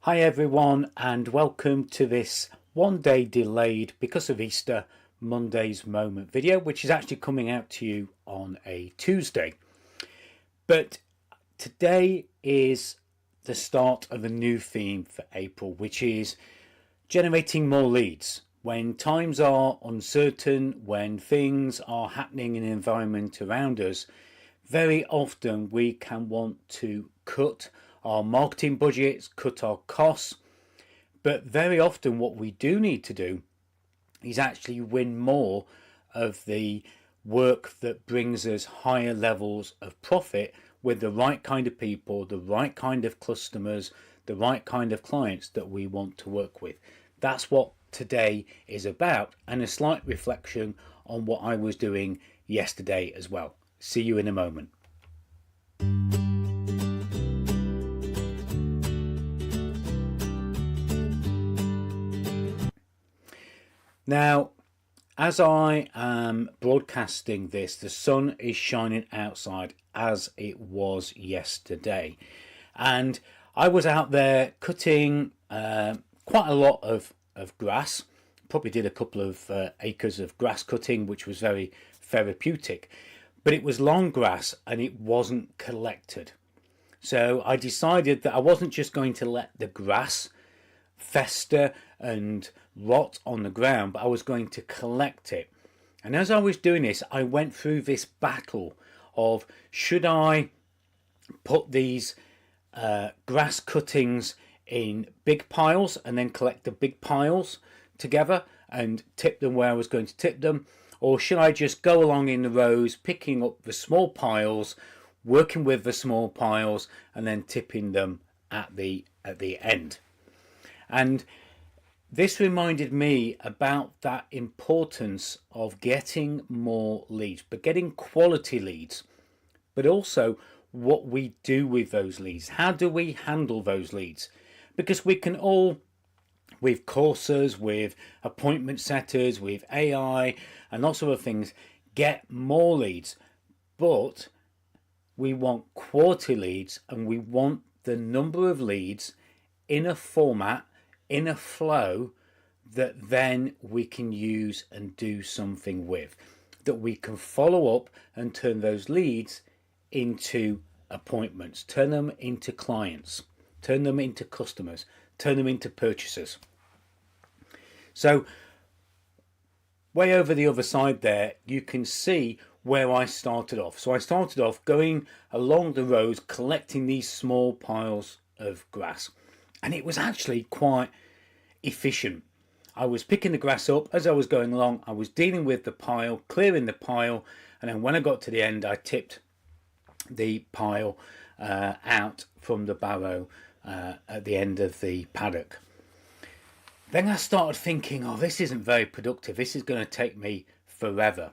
Hi everyone, and welcome to this one day delayed because of Easter Monday's Moment video, which is actually coming out to you on a Tuesday. But today is the start of a new theme for April, which is generating more leads. When times are uncertain, when things are happening in the environment around us, very often we can want to cut our marketing budgets, cut our costs, but very often what we do need to do is actually win more of the work that brings us higher levels of profit with the right kind of people, the right kind of customers, the right kind of clients that we want to work with. That's what today is about, and a slight reflection on what I was doing yesterday as well. See you in a moment. Now, as I am broadcasting this, the sun is shining outside as it was yesterday. And I was out there cutting quite a lot of grass. Probably did a couple of acres of grass cutting, which was very therapeutic. But it was long grass and it wasn't collected. So I decided that I wasn't just going to let the grass fester and rot on the ground, but I was going to collect it. And as I was doing this, I went through this battle of, should I put these grass cuttings in big piles and then collect the big piles together and tip them where I was going to tip them, or should I just go along in the rows picking up the small piles, working with the small piles, and then tipping them at the end? And this reminded me about that importance of getting more leads, but getting quality leads, but also what we do with those leads. How do we handle those leads? Because we can all, with courses, with appointment setters, with AI and lots of other things, get more leads, but we want quality leads, and we want the number of leads in a format, in a flow that then we can use and do something with, that we can follow up and turn those leads into appointments, turn them into clients, turn them into customers, turn them into purchasers. So way over the other side there, you can see where I started off. So I started off going along the roads, collecting these small piles of grass, and it was actually quite efficient. I was picking the grass up as I was going along. I was dealing with the pile, clearing the pile, and then when I got to the end, I tipped the pile out from the barrow at the end of the paddock. Then I started thinking, oh, this isn't very productive. This is going to take me forever.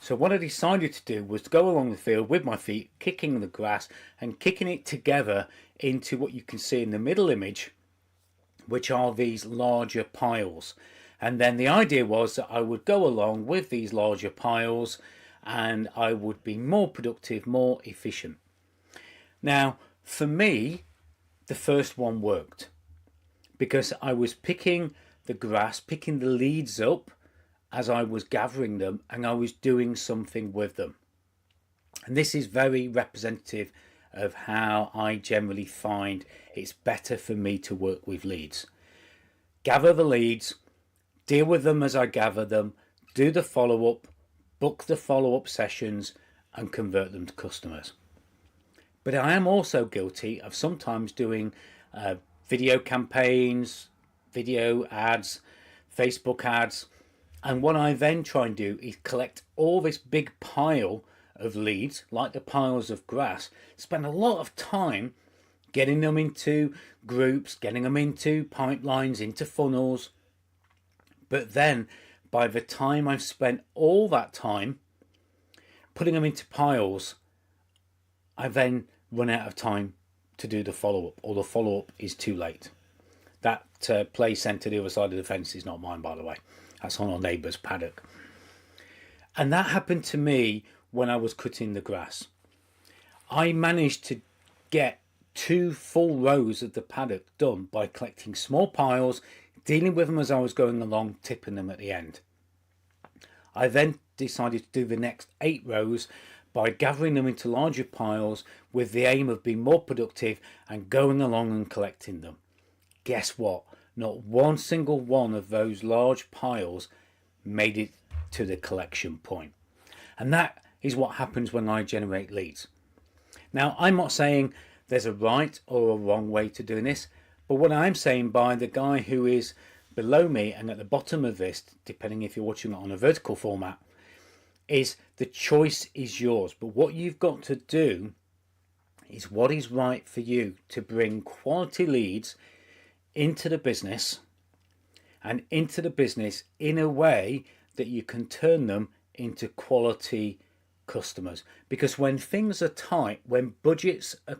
So what I decided to do was to go along the field with my feet, kicking the grass and kicking it together into what you can see in the middle image, which are these larger piles. And then the idea was that I would go along with these larger piles and I would be more productive, more efficient. Now, for me, the first one worked because I was picking the grass, picking the leads up as I was gathering them, and I was doing something with them. And this is very representative of how I generally find it's better for me to work with leads. Gather the leads, deal with them as I gather them, do the follow-up, book the follow-up sessions, and convert them to customers. But I am also guilty of sometimes doing video campaigns, video ads, Facebook ads, and what I then try and do is collect all this big pile of leads, like the piles of grass, spend a lot of time getting them into groups, getting them into pipelines, into funnels. But then by the time I've spent all that time putting them into piles, I then run out of time to do the follow-up, or the follow-up is too late. That play centre the other side of the fence is not mine, by the way. That's on our neighbour's paddock. And that happened to me when I was cutting the grass. I managed to get 2 full rows of the paddock done by collecting small piles, dealing with them as I was going along, tipping them at the end. I then decided to do the next 8 rows by gathering them into larger piles with the aim of being more productive and going along and collecting them. Guess what? Not one single one of those large piles made it to the collection point. And that is what happens when I generate leads. Now, I'm not saying there's a right or a wrong way to doing this, but what I'm saying by the guy who is below me and at the bottom of this, depending if you're watching it on a vertical format, is the choice is yours. But what you've got to do is what is right for you to bring quality leads into the business, and into the business in a way that you can turn them into quality customers. Because when things are tight, when budgets are